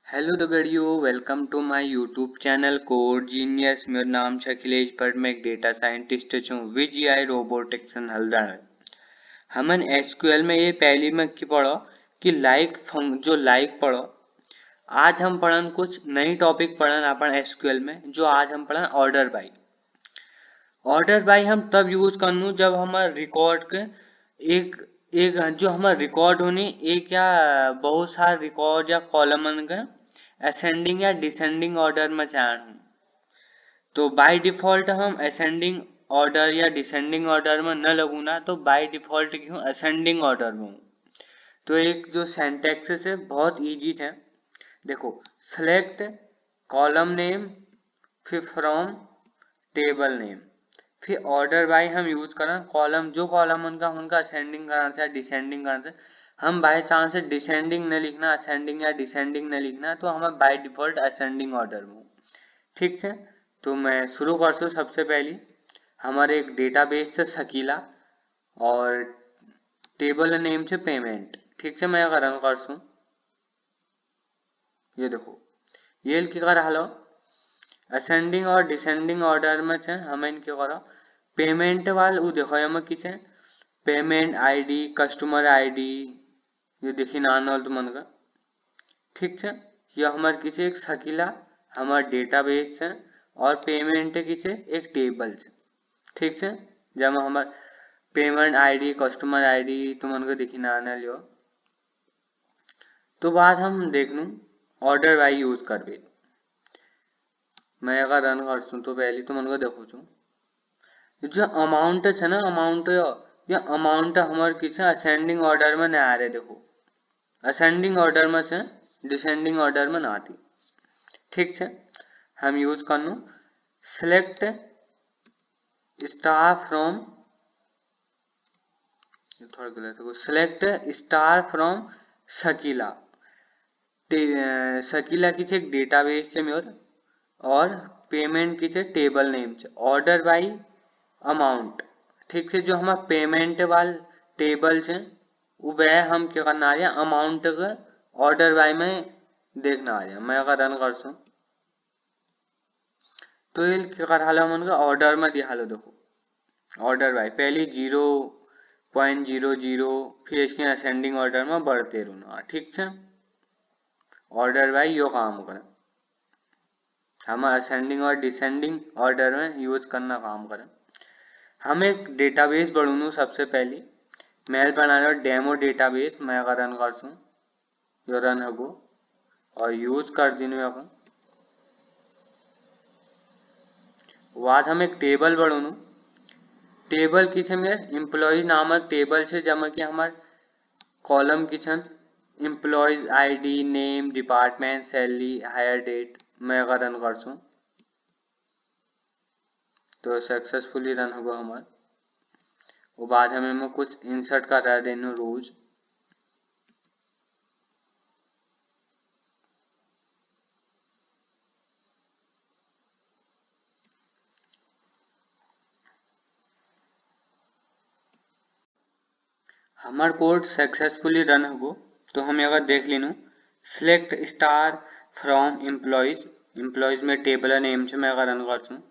Hello दगड़ियों, welcome to my YouTube channel code genius. मेरा नाम है अखिलेश भट्ट। मैं एक डेटा साइंटिस्ट हूँ with AI robotics and Haldwani. हमन एसक्यूएल में ये पहली में की पढ़ो कि लाइक पढ़ो। आज हम पढ़न कुछ नई टॉपिक पढ़न अपन एसक्यूएल में, जो आज हम पढ़न ऑर्डर बाई हम तब यूज करनू जब हमारे रिकॉर्ड के एक एक जो हमारा रिकॉर्ड होने एक या बहुत सारे रिकॉर्ड या कॉलमन के असेंडिंग या डिसेंडिंग ऑर्डर में चाहन हूँ। तो बाय डिफॉल्ट हम असेंडिंग ऑर्डर या डिसेंडिंग ऑर्डर में न लगू ना, तो बाय डिफॉल्ट क्यों असेंडिंग ऑर्डर में हूँ। तो एक जो सेंटेक्स है बहुत इजी है। देखो, सेलेक्ट कॉलम नेम, फिर फ्रॉम टेबल नेम, फिर ऑर्डर बाय हम यूज करें कॉलम, जो कॉलम उनका असेंडिंग करना से डिसेंडिंग करना से। हम बाय चांस डिसेंडिंग न लिखना, असेंडिंग या डिसेंडिंग न लिखना, तो हमें बाय डिफॉल्ट असेंडिंग ऑर्डर में। ठीक है, तो मैं शुरू करसू। सबसे पहली हमारे एक डेटाबेस है शकीला, और टेबल नेम से पेमेंट। ठीक है, मैं अगर रन करसू, ये देखो ये की कर हालो असेंडिंग और डिसेंडिंग ऑर्डर में छे। हमें इनके करो पेमेंट वाल उ देखो ये की छे पेमेंट आईडी, कस्टमर आईडी, ये देखी नाम वाल तुमन का। ठीक है, ये हमारे की एक शकीला हमार डेटाबेस है, और पेमेंट की एक टेबल है। ठीक है, जब हमार पेमेंट आईडी, कस्टमर आईडी तुमन को देखी ना लियो, तो बाद हम देख लूँ ऑर्डर बाई यूज करबे। मैं अगर रन करसूँ तो पहले तुमन को देखो छू जो अमाउंट है ना, अमाउंट या अमाउंट हमारे किसे असेंडिंग ऑर्डर में नहीं आ रहे। देखो असेंडिंग ऑर्डर में से डिसेंडिंग ऑर्डर में ना आती। ठीक है, हम यूज करनू सिलेक्ट स्टार फ्रॉम, थोड़ा गलत है, select star from Shakila. Shakila की एक डेटाबेस है मेरे, और पेमेंट की टेबल नेम है ऑर्डर बाई अमाउंट। ठीक है, जो हमारा पेमेंट वाल टेबल है वह हम क्या करना आ रहा अमाउंट का ऑर्डर बाय में देखना आ रहा। मैं अगर रन करसूँ तो ये क्या कर हालो मन का ऑर्डर में दिखा लो। देखो ऑर्डर बाय पहली 0.00, फिर इसके असेंडिंग ऑर्डर में बढ़ते रहना। ठीक है, ऑर्डर बाय यो काम करें हम असेंडिंग और डिसेंडिंग ऑर्डर में यूज करना काम करें। हम एक डेटाबेस बढ़ूँ सबसे पहली मेल बनाना डेमो डेटाबेस। मैं अगर रन करसूँ यो रन होगो, और यूज कर दिन अपन बाद हम एक टेबल बढ़ूँ। टेबल की में एम्प्लॉय नामक टेबल से जमा कि हमारे कॉलम की छन employees ID, name, department, salary, hire date. मैं अगर रन करसूँ तो सक्सेसफुली रन होगा हमारे। वो बाद हमें कुछ इंसर्ट कर रहा देनो रोज। हमार कोड सक्सेसफुली रन होगो, तो हम अगर देख लेनू select star from employees, employees में टेबल नेम से मैं अगर रन करसूँ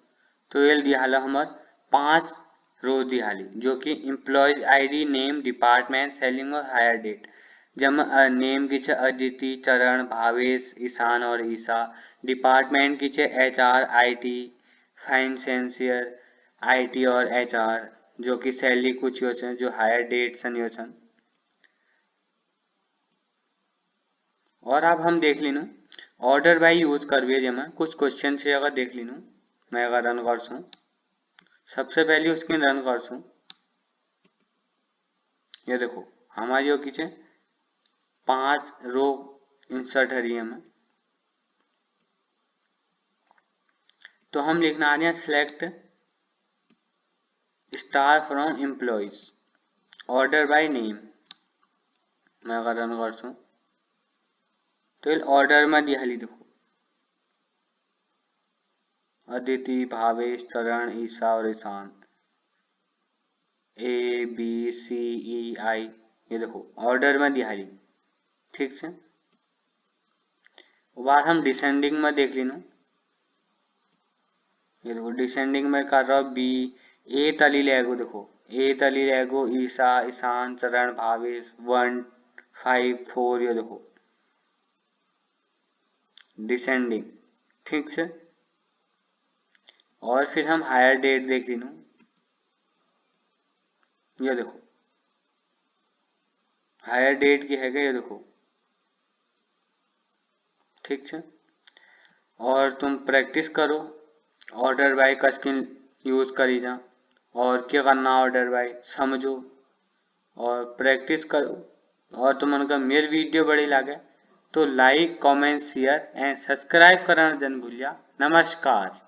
तो ये दिहाला हमार 5 रोज दिहाली, जो कि employees ID, name, department, selling और हायर डेट। जब नेम की अदिति, चरण, भावेश, ईशान और ईसा। डिपार्टमेंट की एचआर, आईटी, फाइनेंशियल, आईटी और एचआर, जो कि सैलरी कुछ योचन जो हायर डेट सन योचन। और अब हम देख लेनू ऑर्डर बाई यूज करबे, जमा कुछ क्वेश्चन से अगर देख लेनू। मैं अगर रन करसूँ सबसे पहले उसके रन करसूँ, ये देखो हमारी यो की 5 रो इंसर्ट हरी है में। तो हम लिखना आ रहे हैं select star from employees, order by name. मैं अगर रन करसूँ तो ये ऑर्डर में दिहाली। देखो अदिति, भावेश, चरण, ईसा और ईशान, ए बी सी ई आई, ये देखो ऑर्डर में दिहाली। ठीक है, बात हम डिसेंडिंग में देख लीनू। ये देखो डिसेंडिंग में कर रहा बी ए तली लेगो, देखो ए तली लेगो ईसा ईशान चरण भावेश 1 5 4, ये देखो डिसेंडिंग। ठीक से। और फिर हम हायर डेट देख लीनू। ये देखो हायर डेट की है क्या, ये देखो। ठीक से। और तुम प्रैक्टिस करो ऑर्डर बाय कसकिन यूज करी जा और क्या करना ऑर्डर बाय समझो और प्रैक्टिस करो। और तुमन मेरी वीडियो बड़ी लगे तो like comment share and subscribe करना जन भूलिया। नमस्कार।